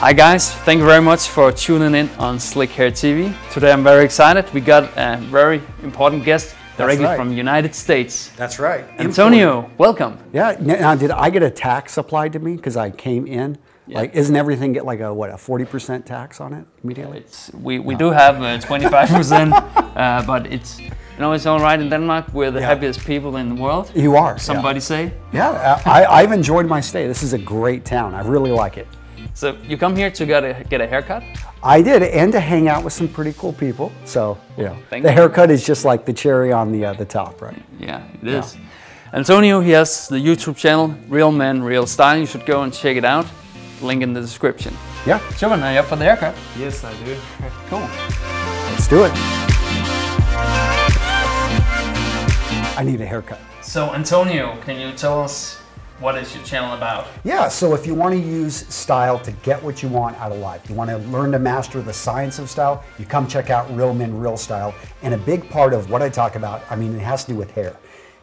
Hi guys, thank you very much for tuning in on Slikhaar TV. Today I'm very excited. We got a very important guest directly from the United States. That's right. Antonio, welcome. Yeah, now did I get a tax applied to me because I came in? Yeah. Like, isn't everything get like a, what, a 40% tax on it immediately? We do have 25%, but it's, you know, it's all right in Denmark. We're the happiest people in the world. You are. Somebody say. Yeah, I've enjoyed my stay. This is a great town. I really like it. So you come here to get a haircut? I did, and to hang out with some pretty cool people. So, you know, the haircut is just like the cherry on the top, right? Yeah, it is. Antonio, he has the YouTube channel, Real Men, Real Style. You should go and check it out. Link in the description. Yeah. Csobán, are you up for the haircut? Yes, I do. Cool. Let's do it. I need a haircut. So, Antonio, can you tell us what is your channel about? Yeah, so if you want to use style to get what you want out of life, you want to learn to master the science of style, you come check out Real Men, Real Style. And a big part of what I talk about, I mean, it has to do with hair.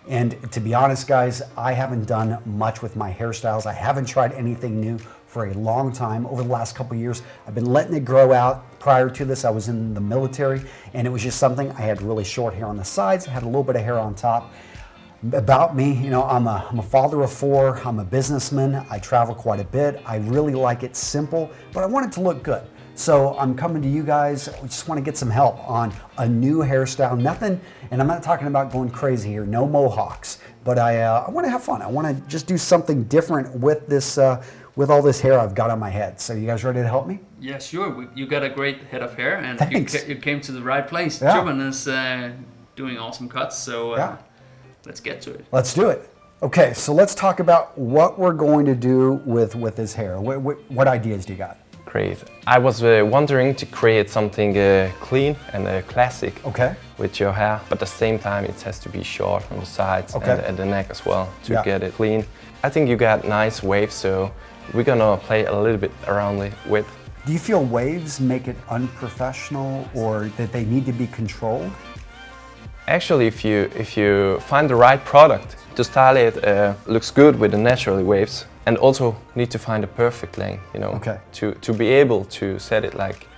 And to be honest, guys, I haven't done much with my hairstyles. I haven't tried anything new for a long time. Over the last couple of years, I've been letting it grow out. Prior to this, I was in the military, and it was just something. I had really short hair on the sides, had a little bit of hair on top. About me, you know, I'm a father of 4, I'm a businessman, I travel quite a bit. I really like it simple, but I want it to look good. So I'm coming to you guys, we just want to get some help on a new hairstyle. Nothing, and I'm not talking about going crazy here, no mohawks, but I want to have fun. I want to just do something different with this, with all this hair I've got on my head. So you guys ready to help me? Yeah, sure. You got a great head of hair, and you came to the right place. Yeah. Csobán is doing awesome cuts, so let's get to it. Let's do it. Okay, so let's talk about what we're going to do with this hair. What ideas do you got? Great. I was wondering to create something clean and classic with your hair, but at the same time it has to be short on the sides and the neck as well to get it clean. I think you got nice waves, so we're gonna play a little bit around with. Do you feel waves make it unprofessional or that they need to be controlled? Actually, if you find the right product to style it, looks good with the natural waves, and also need to find a perfect length, you know, to be able to set it like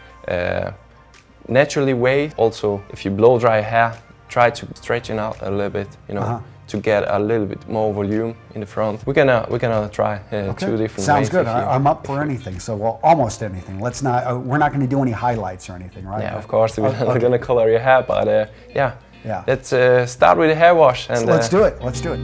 naturally way. Also, if you blow dry hair, try to stretch it out a little bit, you know, to get a little bit more volume in the front. We're gonna try 2 different ways. Sounds good. I'm up for anything. So, well, almost anything. Let's not. We're not going to do any highlights or anything, right? Yeah, of course. We're not gonna color your hair, but yeah. Let's start with a hair wash. And so let's do it. Let's do it.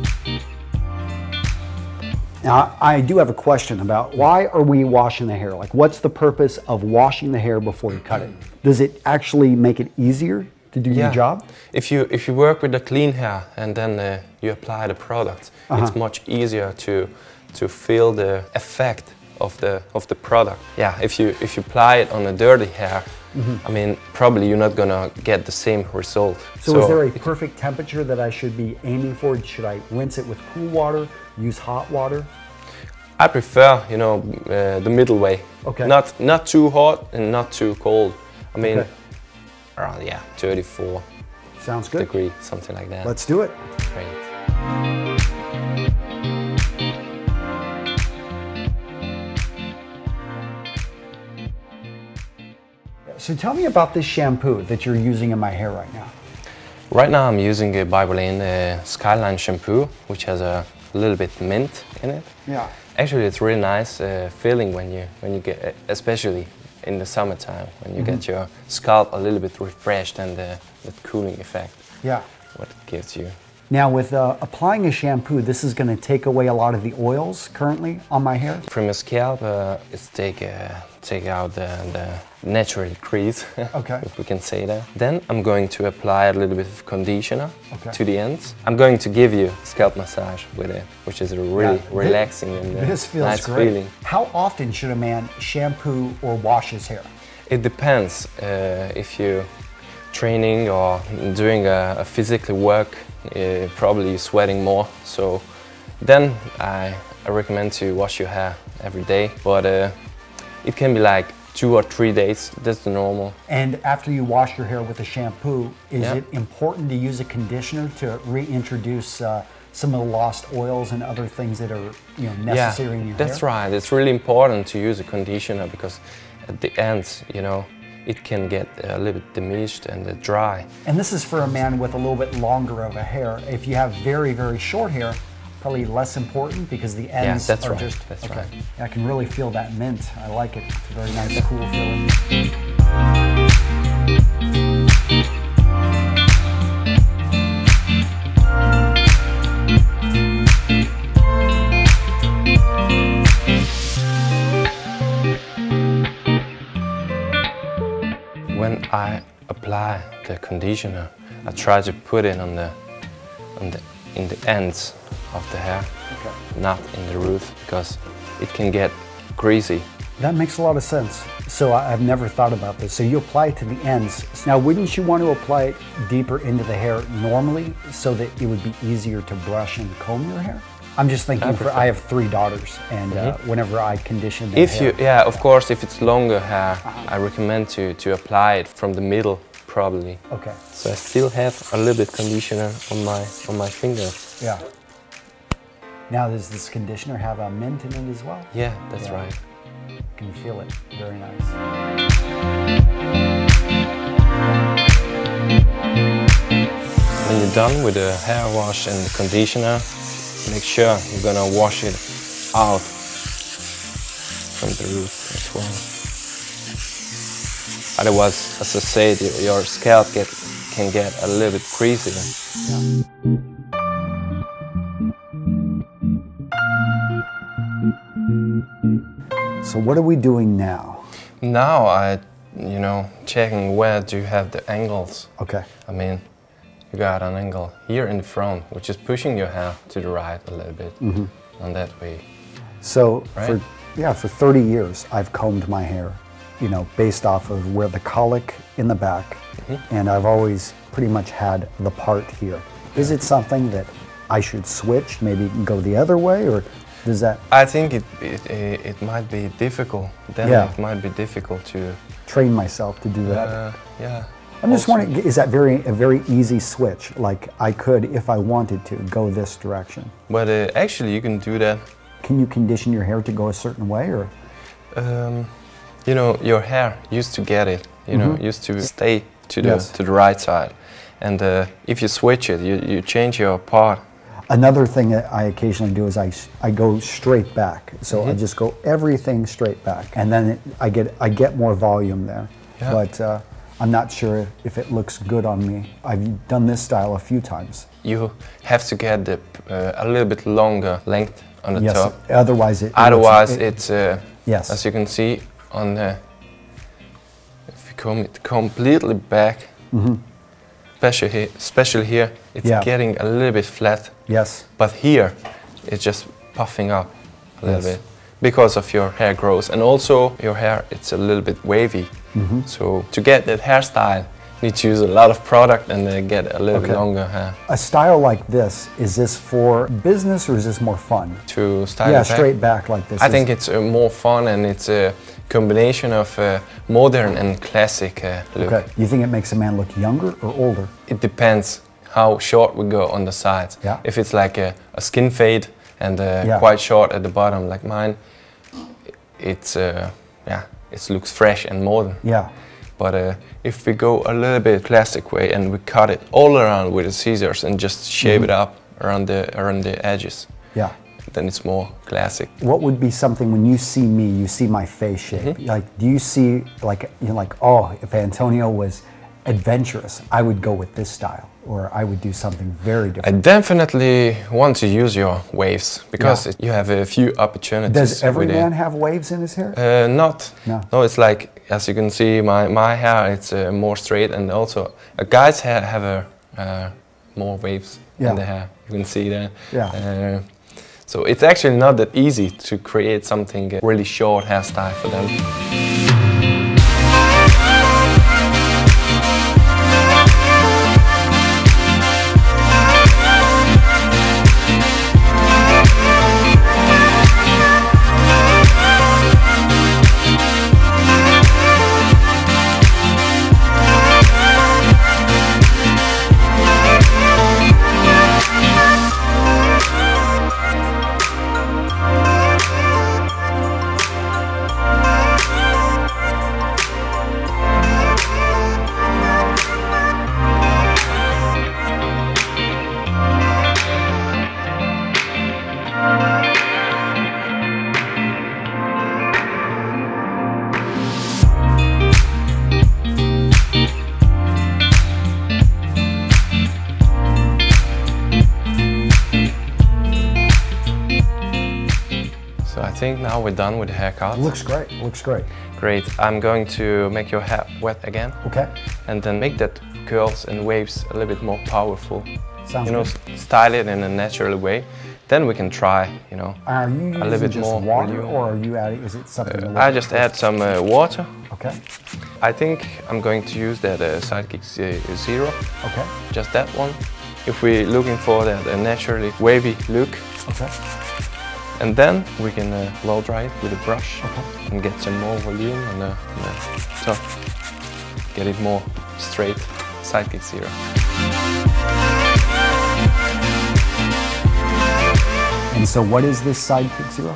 Now, I do have a question about why are we washing the hair? Like, what's the purpose of washing the hair before you cut it? Does it actually make it easier to do your job? If you work with the clean hair and then you apply the product, it's much easier to feel the effect of the product. Yeah, if you apply it on a dirty hair, I mean, probably you're not gonna get the same result. So is there a perfect temperature that I should be aiming for? Should I rinse it with cool water, use hot water? I prefer, you know, the middle way. Okay. Not too hot and not too cold. I mean, around 34 Sounds good. degree, something like that. Let's do it. Great. So tell me about this shampoo that you're using in my hair right now. Right now I'm using a Vilain SKYLINE shampoo, which has a little bit mint in it. Yeah. Actually, it's really nice feeling when you get, especially in the summertime, when you get your scalp a little bit refreshed and that cooling effect. Yeah. What it gives you. Now with applying a shampoo, this is going to take away a lot of the oils currently on my hair? From your scalp, it's take out the natural grease, if we can say that. Then I'm going to apply a little bit of conditioner to the ends. I'm going to give you scalp massage with it, which is a really relaxing and nice feeling. How often should a man shampoo or wash his hair? It depends. If you're training or doing a physical work, probably you're sweating more. So then I recommend to wash your hair every day. But it can be like 2 or 3 days, that's the normal. And after you wash your hair with a shampoo, is it important to use a conditioner to reintroduce some of the lost oils and other things that are, you know, necessary in your hair? That's right. It's really important to use a conditioner because at the end, you know, it can get a little bit diminished and dry. And this is for a man with a little bit longer of a hair. If you have very, very short hair, probably less important because the ends that's are right. just... That's okay. right. I can really feel that mint. I like it. It's a very nice, cool feeling. When I apply the conditioner, I try to put it in the ends of the hair, not in the root, because it can get greasy. That makes a lot of sense. So I've never thought about this. So you apply it to the ends. Now, wouldn't you want to apply it deeper into the hair normally so that it would be easier to brush and comb your hair? I'm just thinking, I have 3 daughters, and whenever I condition their hair. Of course, if it's longer hair, I recommend to apply it from the middle, probably. Okay. So I still have a little bit conditioner on my fingers. Yeah. Now, does this conditioner have a mint in it as well? Yeah, that's right. You can feel it. Very nice. When you're done with the hair wash and the conditioner, make sure you're gonna wash it out from the root as well. Otherwise, as I said, your scalp can get a little bit greasy. Yeah. So what are we doing now? Now checking where do you have the angles. Okay. I mean, you got an angle here in the front, which is pushing your hair to the right a little bit, on that way. So right? for 30 years, I've combed my hair, you know, based off of where the colic in the back, and I've always pretty much had the part here. Is it something that I should switch, maybe go the other way, or does that? I think it might be difficult. Then it might be difficult to train myself to do that. Yeah. I'm just wondering, is that a very easy switch? Like I could, if I wanted to, go this direction. But actually, you can do that. Can you condition your hair to go a certain way, or? You know, your hair used to get it. You know, used to stay to the right side, and if you switch it, you change your part. Another thing that I occasionally do is I go straight back. So I just go everything straight back, and then I get more volume there. Yeah. But I'm not sure if it looks good on me. I've done this style a few times. You have to get a little bit longer length on the top. Otherwise, it's as you can see on the. If you comb it completely back. Especially here, it's getting a little bit flat. Yes. But here, it's just puffing up a little bit because of your hair growth, and also your hair, it's a little bit wavy. So to get that hairstyle, you need to use a lot of product and get a little bit longer hair. A style like this, is this for business or is this more fun? To style back? Straight back like this. I think it's more fun, and it's a combination of modern and classic look. Okay. You think it makes a man look younger or older? It depends how short we go on the sides. Yeah. If it's like a skin fade and quite short at the bottom like mine, it looks fresh and modern. Yeah. But if we go a little bit classic way and we cut it all around with the scissors and just shape it up around the edges, then it's more classic. What would be something when you see me, you see my face shape? Like, do you see oh, if Antonio was adventurous, I would go with this style, or I would do something very different? I definitely want to use your waves because you have a few opportunities. Does every man have waves in his hair? Not. No, it's like, as you can see, my hair, it's more straight, and also a guy's hair have more waves in the hair. You can see that. Yeah. So it's actually not that easy to create something really short hairstyle for them. So I think now we're done with the haircut. Looks great, looks great. Great. I'm going to make your hair wet again. Okay. And then make that curls and waves a little bit more powerful. Sounds good. Style it in a natural way. Then we can try, Are you a little bit just more water, volume. or are you adding? Is it something? I just add some water. Okay. I think I'm going to use that SIDEKICK Zero. Okay. Just that one. If we're looking for that naturally wavy look. Okay. And then we can blow dry it with a brush. Okay. And get some more volume on the top. Get it more straight. SIDEKICK Zero. And so what is this SIDEKICK Zero?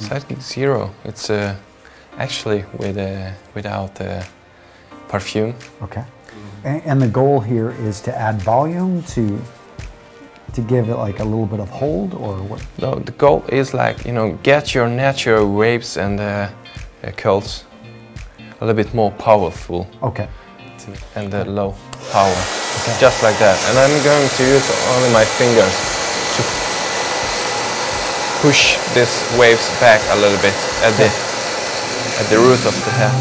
SIDEKICK Zero, it's actually without perfume. Okay. And the goal here is to add volume, to give it like a little bit of hold, or what? No, the goal is like, get your natural waves and curls a little bit more powerful. Okay. And the low power. Okay. Just like that. And I'm going to use only my fingers to push these waves back a little bit at the root of the hair.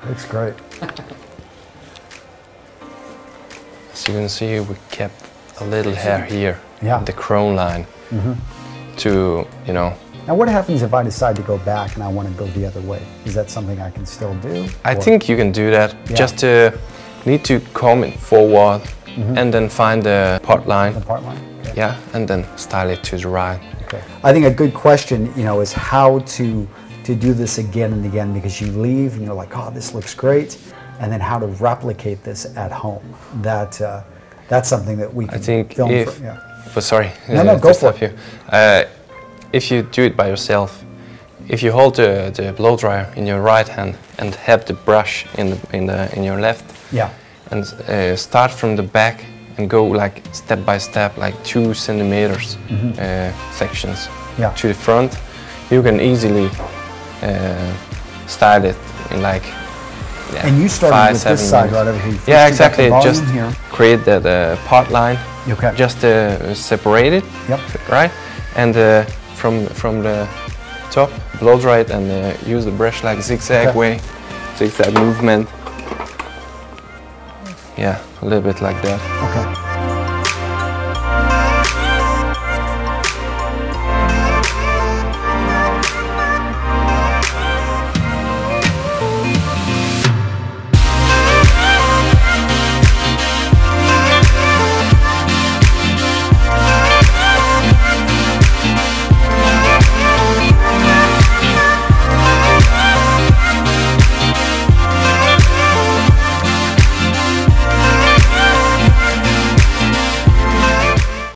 Looks great. As you can see, we kept a little hair here, the crown line, to, Now what happens if I decide to go back and I want to go the other way? Is that something I can still do? I think you can do that. Just need to comb it forward and then find the part line. The part line? Okay. Yeah, and then style it to the right. Okay. I think a good question, is how to do this again and again, because you leave and you're like, oh, this looks great, and then how to replicate this at home. That's something that we can film. Sorry. No, go for it. If you do it by yourself, if you hold the blow dryer in your right hand and have the brush in your left, and start from the back and go like step by step, like 2 centimeters sections to the front, you can easily style it in like and you started with this side right over here. Yeah, exactly. Just create that part line. Okay. Just separate it. Yep. Right. And from the top, blow dry it and use the brush like zigzag way, zigzag movement. Yeah, a little bit like that. Okay.